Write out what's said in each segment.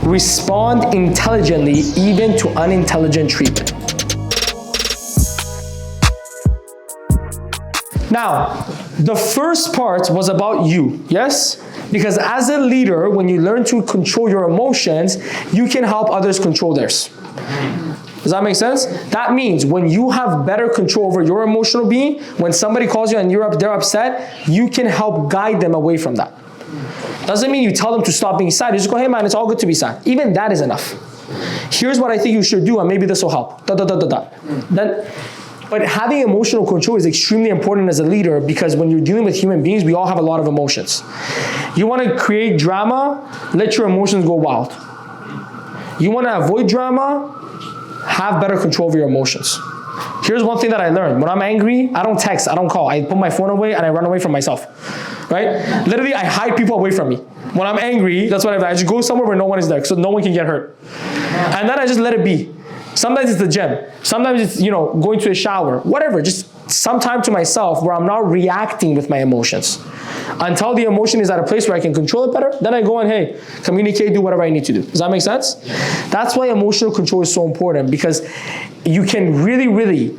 Respond intelligently even to unintelligent treatment. Now, the first part was about you, yes? Because as a leader, when you learn to control your emotions, you can help others control theirs. Does that make sense? That means when you have better control over your emotional being, when somebody calls you and they're upset, you can help guide them away from that. Doesn't mean you tell them to stop being sad. You just go, hey man, it's all good to be sad. Even that is enough. Here's what I think you should do, and maybe this will help. But having emotional control is extremely important as a leader, because when you're dealing with human beings, we all have a lot of emotions. You want to create drama, let your emotions go wild. You want to avoid drama, have better control over your emotions. Here's one thing that I learned. When I'm angry, I don't text, I don't call. I put my phone away and I run away from myself. Right? Literally, I hide people away from me. When I'm angry, that's what I do. I just go somewhere where no one is there, so no one can get hurt. And then I just let it be. Sometimes it's the gym. Sometimes it's, going to a shower. Whatever, just some time to myself where I'm not reacting with my emotions. Until the emotion is at a place where I can control it better, then I go and, hey, communicate, do whatever I need to do. Does that make sense? That's why emotional control is so important, because you can really, really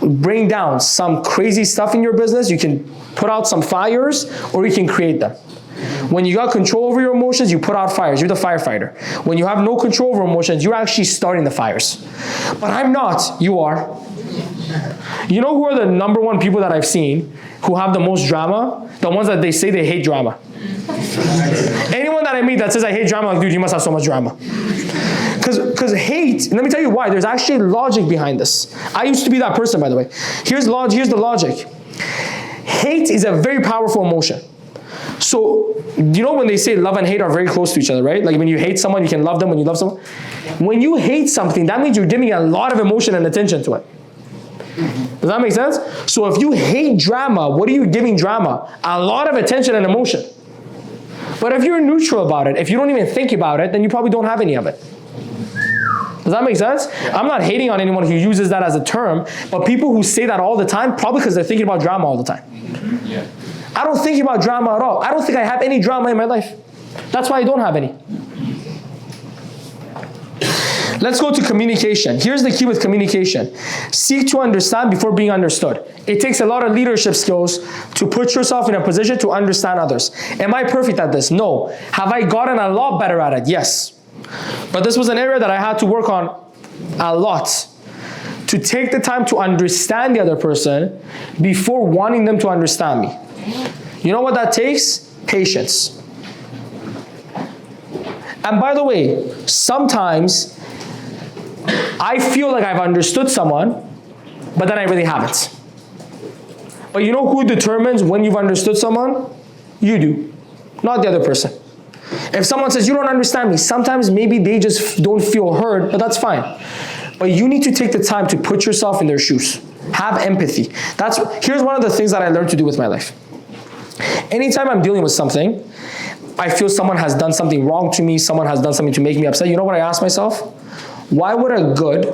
bring down some crazy stuff in your business. You can put out some fires, or you can create them. When you got control over your emotions, you put out fires. You're the firefighter. When you have no control over emotions, you're actually starting the fires. But I'm not. You are. You know who are the number one people that I've seen who have the most drama? The ones that they say they hate drama. Anyone that I meet that says I hate drama, I'm like, dude, you must have so much drama. Because hate, let me tell you why. There's actually logic behind this. I used to be that person, by the way. Here's the logic. Hate is a very powerful emotion. So, when they say love and hate are very close to each other, right? Like when you hate someone, you can love them when you love someone. When you hate something, that means you're giving a lot of emotion and attention to it. Does that make sense? So if you hate drama, what are you giving drama? A lot of attention and emotion. But if you're neutral about it, if you don't even think about it, then you probably don't have any of it. Does that make sense? I'm not hating on anyone who uses that as a term, but people who say that all the time, probably because they're thinking about drama all the time. Yeah. I don't think about drama at all. I don't think I have any drama in my life. That's why I don't have any. Let's go to communication. Here's the key with communication. Seek to understand before being understood. It takes a lot of leadership skills to put yourself in a position to understand others. Am I perfect at this? No. Have I gotten a lot better at it? Yes. But this was an area that I had to work on a lot. To take the time to understand the other person before wanting them to understand me. You know what that takes? Patience. And by the way, sometimes I feel like I've understood someone, but then I really haven't. But you know who determines when you've understood someone? You do, not the other person. If someone says, you don't understand me, sometimes maybe they just don't feel heard, but that's fine. But you need to take the time to put yourself in their shoes. Have empathy. Here's one of the things that I learned to do with my life. Anytime I'm dealing with something, I feel someone has done something wrong to me, someone has done something to make me upset, you know what I ask myself? Why would a good,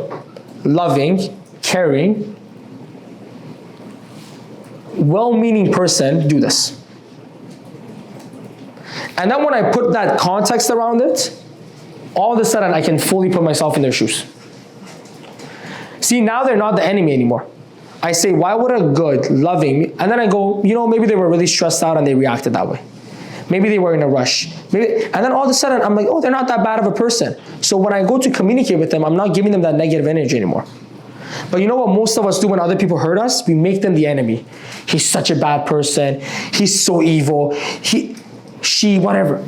loving, caring, well-meaning person do this? And then when I put that context around it, all of a sudden I can fully put myself in their shoes. See, now they're not the enemy anymore. I say, why would a good, loving, and then I go, maybe they were really stressed out and they reacted that way. Maybe they were in a rush. And then all of a sudden, I'm like, oh, they're not that bad of a person. So when I go to communicate with them, I'm not giving them that negative energy anymore. But you know what most of us do when other people hurt us? We make them the enemy. He's such a bad person. He's so evil. She, whatever.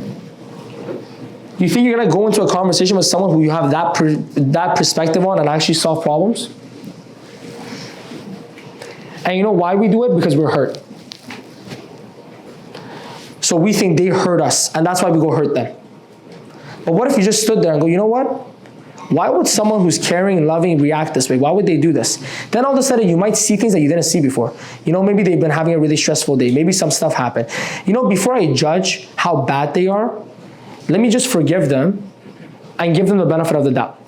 You think you're going to go into a conversation with someone who you have that perspective on and actually solve problems? And you know why we do it? Because we're hurt. So we think they hurt us, and that's why we go hurt them. But what if you just stood there and go, you know what? Why would someone who's caring and loving react this way? Why would they do this? Then all of a sudden you might see things that you didn't see before. Maybe they've been having a really stressful day. Maybe some stuff happened. Before I judge how bad they are, let me just forgive them and give them the benefit of the doubt.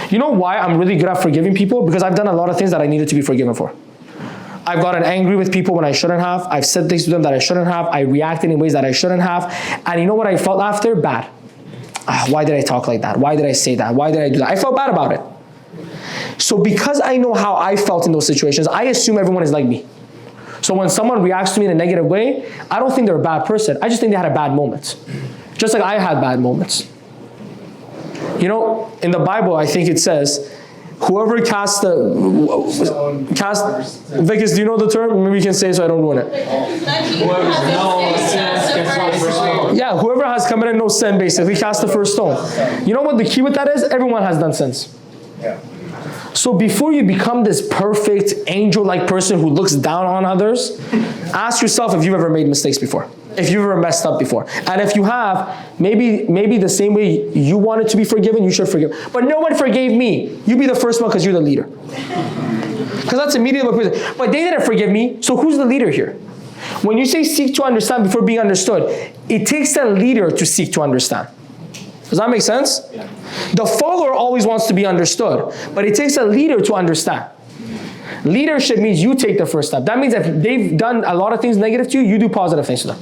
You know why I'm really good at forgiving people? Because I've done a lot of things that I needed to be forgiven for. I've gotten angry with people when I shouldn't have. I've said things to them that I shouldn't have. I reacted in ways that I shouldn't have. And you know what I felt after? Bad. why did I talk like that? Why did I say that? Why did I do that? I felt bad about it. So because I know how I felt in those situations, I assume everyone is like me. So when someone reacts to me in a negative way, I don't think they're a bad person. I just think they had a bad moment. Just like I had bad moments. You know, in the Bible, I think it says, whoever Vickers, do you know the term? Maybe you can say it so I don't ruin it. Yeah, whoever has committed no sin, basically, cast the first stone. You know what the key with that is? Everyone has done sins. Yeah. So before you become this perfect angel-like person who looks down on others, ask yourself if you've ever made mistakes before. If you've ever messed up before. And if you have, maybe the same way you wanted to be forgiven, you should forgive. But no one forgave me. You be the first one because you're the leader. Because that's immediately what people say. But they didn't forgive me, so who's the leader here? When you say seek to understand before being understood, it takes a leader to seek to understand. Does that make sense? Yeah. The follower always wants to be understood, but it takes a leader to understand. Leadership means you take the first step. That means if they've done a lot of things negative to you, you do positive things to them.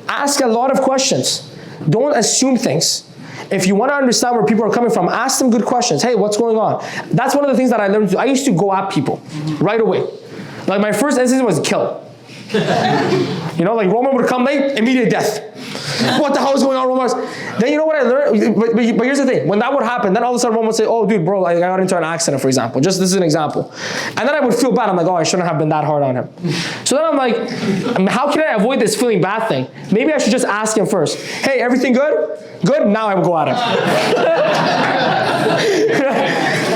Ask a lot of questions. Don't assume things. If you want to understand where people are coming from, ask them good questions. Hey, what's going on? That's one of the things that I learned to do. I used to go at people right away. Like my first instinct was kill. You know, like Roman would come late, immediate death. What the hell is going on, Roman? Then you know what I learned? But here's the thing. When that would happen, then all of a sudden Roman would say, oh, dude, bro, I got into an accident, for example. Just this is an example. And then I would feel bad. I'm like, oh, I shouldn't have been that hard on him. So then I'm like, how can I avoid this feeling bad thing? Maybe I should just ask him first. Hey, everything good? Good? Now I will go at him.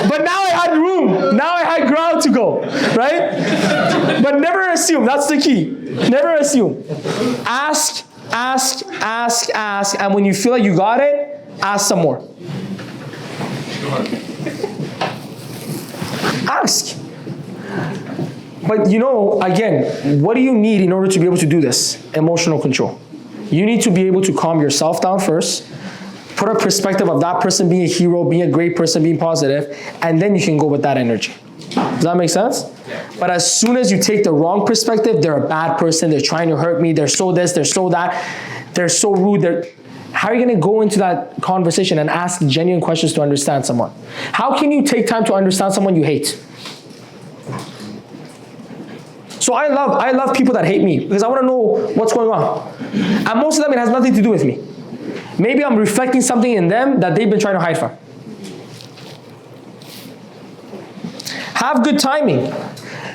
But now I had room. Now I had ground to go, right? But never assume. That's the key. Never assume. Ask, and when you feel like you got it, ask some more. Ask. But you know, again, what do you need in order to be able to do this? Emotional control. You need to be able to calm yourself down first, put a perspective of that person being a hero, being a great person, being positive, and then you can go with that energy. Does that make sense? But as soon as you take the wrong perspective, they're a bad person, they're trying to hurt me, they're so this, they're so that, they're so rude, how are you going to go into that conversation and ask genuine questions to understand someone? How can you take time to understand someone you hate? So I love people that hate me because I want to know what's going on. And most of them, it has nothing to do with me. Maybe I'm reflecting something in them that they've been trying to hide from. Have good timing.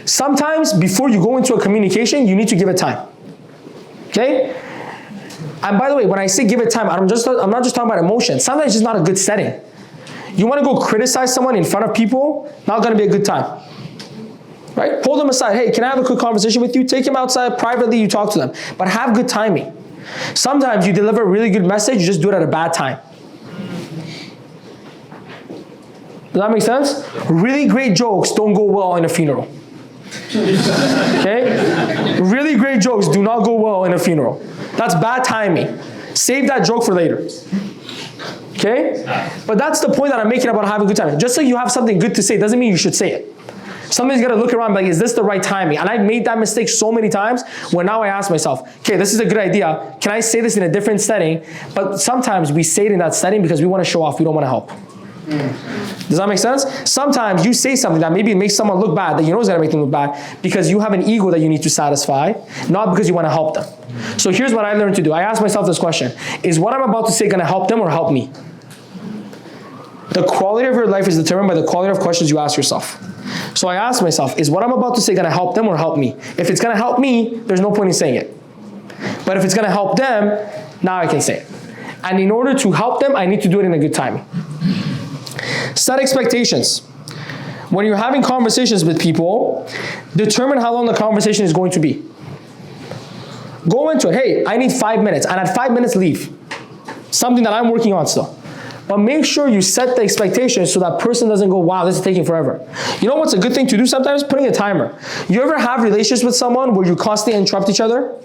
Sometimes before you go into a communication, you need to give it time. Okay? And by the way, when I say give it time, I'm not just talking about emotion. Sometimes it's just not a good setting. You want to go criticize someone in front of people, not going to be a good time. Right? Pull them aside. Hey, can I have a quick conversation with you? Take them outside. Privately, you talk to them. But have good timing. Sometimes you deliver a really good message, you just do it at a bad time. Does that make sense? Really great jokes don't go well in a funeral. Okay? Really great jokes do not go well in a funeral. That's bad timing. Save that joke for later. Okay? But that's the point that I'm making about having good timing. Just so you have something good to say doesn't mean you should say it. Somebody's got to look around like, is this the right timing? And I've made that mistake so many times where now I ask myself, okay, this is a good idea. Can I say this in a different setting? But sometimes we say it in that setting because we want to show off. We don't want to help. Does that make sense? Sometimes you say something that maybe makes someone look bad, that you know is going to make them look bad, because you have an ego that you need to satisfy, not because you want to help them. So here's what I learned to do. I ask myself this question. Is what I'm about to say going to help them or help me? The quality of your life is determined by the quality of questions you ask yourself. So I ask myself, is what I'm about to say going to help them or help me? If it's going to help me, there's no point in saying it. But if it's going to help them, now I can say it. And in order to help them, I need to do it in a good timing. Set expectations. When you're having conversations with people, determine how long the conversation is going to be. Go into it. Hey, I need 5 minutes. And at 5 minutes, leave. Something that I'm working on still. But make sure you set the expectations so that person doesn't go, wow, this is taking forever. You know what's a good thing to do sometimes? Putting a timer. You ever have relationships with someone where you constantly interrupt each other?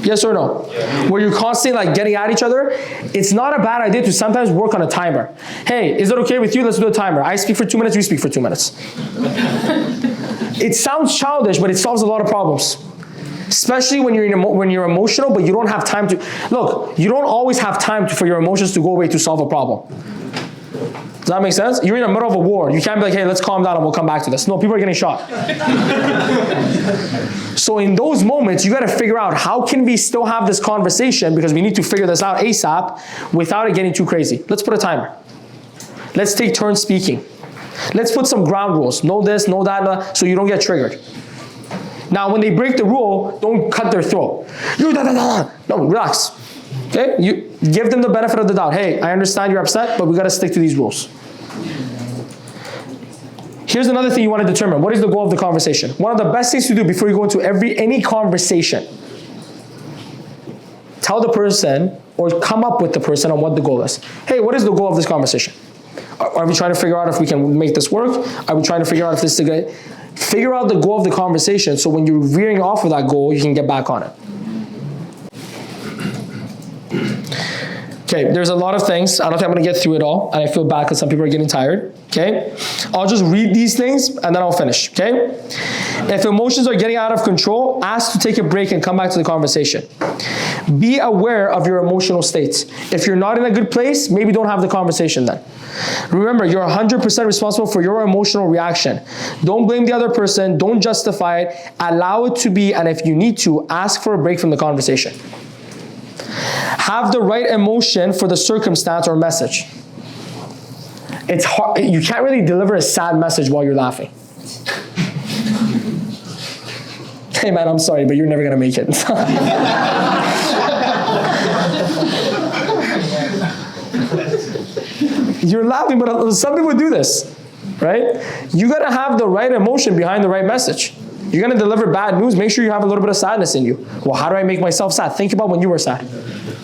Yes or no? Yeah. Where you're constantly like getting at each other? It's not a bad idea to sometimes work on a timer. Hey, is it okay with you? Let's do a timer. I speak for 2 minutes, you speak for 2 minutes. It sounds childish, but it solves a lot of problems. Especially when you're emotional, but you don't have time to, look, you don't always have time for your emotions to go away to solve a problem. Does that make sense? You're in the middle of a war. You can't be like, hey, let's calm down and we'll come back to this. No, people are getting shot. So in those moments, you got to figure out how can we still have this conversation, because we need to figure this out ASAP without it getting too crazy. Let's put a timer. Let's take turns speaking. Let's put some ground rules. Know this, know that, so you don't get triggered. Now, when they break the rule, don't cut their throat. No, relax. Okay? You give them the benefit of the doubt. Hey, I understand you're upset, but we got to stick to these rules. Here's another thing you want to determine. What is the goal of the conversation? One of the best things to do before you go into any conversation, tell the person or come up with the person on what the goal is. Hey, what is the goal of this conversation? Are we trying to figure out if we can make this work? Are we trying to figure out if this is a good... Figure out the goal of the conversation, so when you're veering off of that goal, you can get back on it. Okay, there's a lot of things. I don't think I'm going to get through it all, and I feel bad because some people are getting tired. Okay, I'll just read these things and then I'll finish. Okay, if emotions are getting out of control, ask to take a break and come back to the conversation. Be aware of your emotional states. If you're not in a good place, maybe don't have the conversation then. Remember, you're 100% responsible for your emotional reaction. Don't blame the other person. Don't justify it. Allow it to be, and if you need to, ask for a break from the conversation. Have the right emotion for the circumstance or message. It's hard. You can't really deliver a sad message while you're laughing. Hey man, I'm sorry, but you're never gonna make it. You're laughing, but some people do this, right? You gotta have the right emotion behind the right message. You're gonna deliver bad news, make sure you have a little bit of sadness in you. Well, how do I make myself sad? Think about when you were sad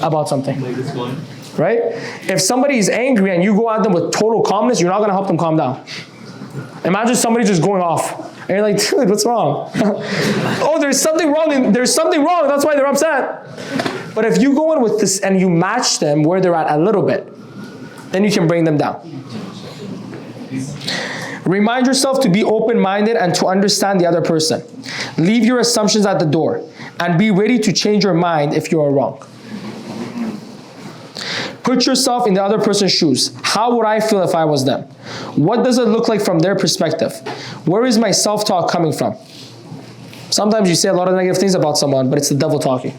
about something, right? If somebody is angry and you go at them with total calmness, you're not gonna help them calm down. Imagine somebody just going off, and you're like, dude, what's wrong? Oh, there's something wrong, that's why they're upset. But if you go in with this and you match them where they're at a little bit, then you can bring them down. Remind yourself to be open-minded and to understand the other person. Leave your assumptions at the door and be ready to change your mind if you are wrong. Put yourself in the other person's shoes. How would I feel if I was them? What does it look like from their perspective? Where is my self-talk coming from? Sometimes you say a lot of negative things about someone, but it's the devil talking.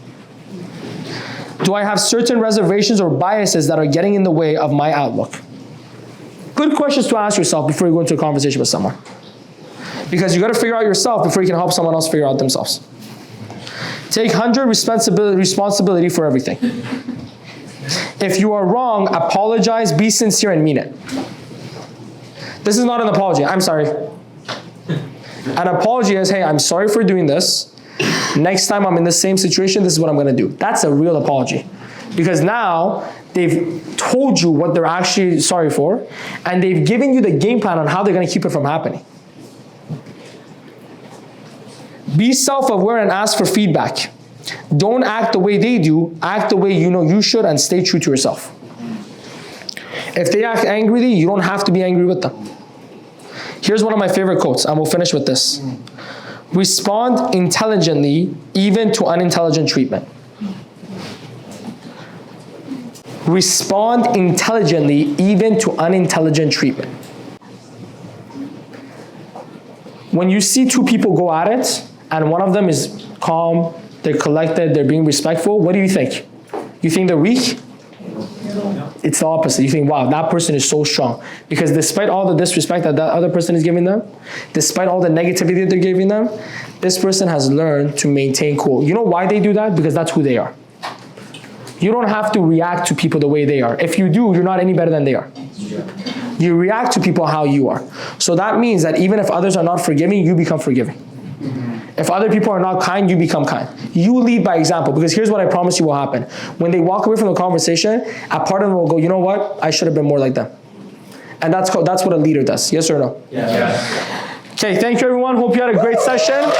Do I have certain reservations or biases that are getting in the way of my outlook? Good questions to ask yourself before you go into a conversation with someone. Because you got to figure out yourself before you can help someone else figure out themselves. Take 100% responsibility for everything. If you are wrong, apologize, be sincere, and mean it. This is not an apology. I'm sorry. An apology is, hey, I'm sorry for doing this. Next time I'm in the same situation, this is what I'm going to do. That's a real apology. Because now they've told you what they're actually sorry for, and they've given you the game plan on how they're going to keep it from happening. Be self-aware and ask for feedback. Don't act the way they do. Act the way you know you should, and stay true to yourself. If they act angrily, you don't have to be angry with them. Here's one of my favorite quotes, and we'll finish with this. Respond intelligently, even to unintelligent treatment. Respond intelligently, even to unintelligent treatment. When you see two people go at it, and one of them is calm, they're collected, they're being respectful, what do you think? You think they're weak? It's the opposite. You think, wow, that person is so strong. Because despite all the disrespect that other person is giving them, despite all the negativity that they're giving them, this person has learned to maintain cool. You know why they do that? Because that's who they are. You don't have to react to people the way they are. If you do, you're not any better than they are. You react to people how you are. So that means that even if others are not forgiving, you become forgiving. If other people are not kind, you become kind. You lead by example, because here's what I promise you will happen. When they walk away from the conversation, a part of them will go, you know what? I should have been more like them. And that's what a leader does. Yes or no? Yeah. Okay, thank you everyone. Hope you had a great session.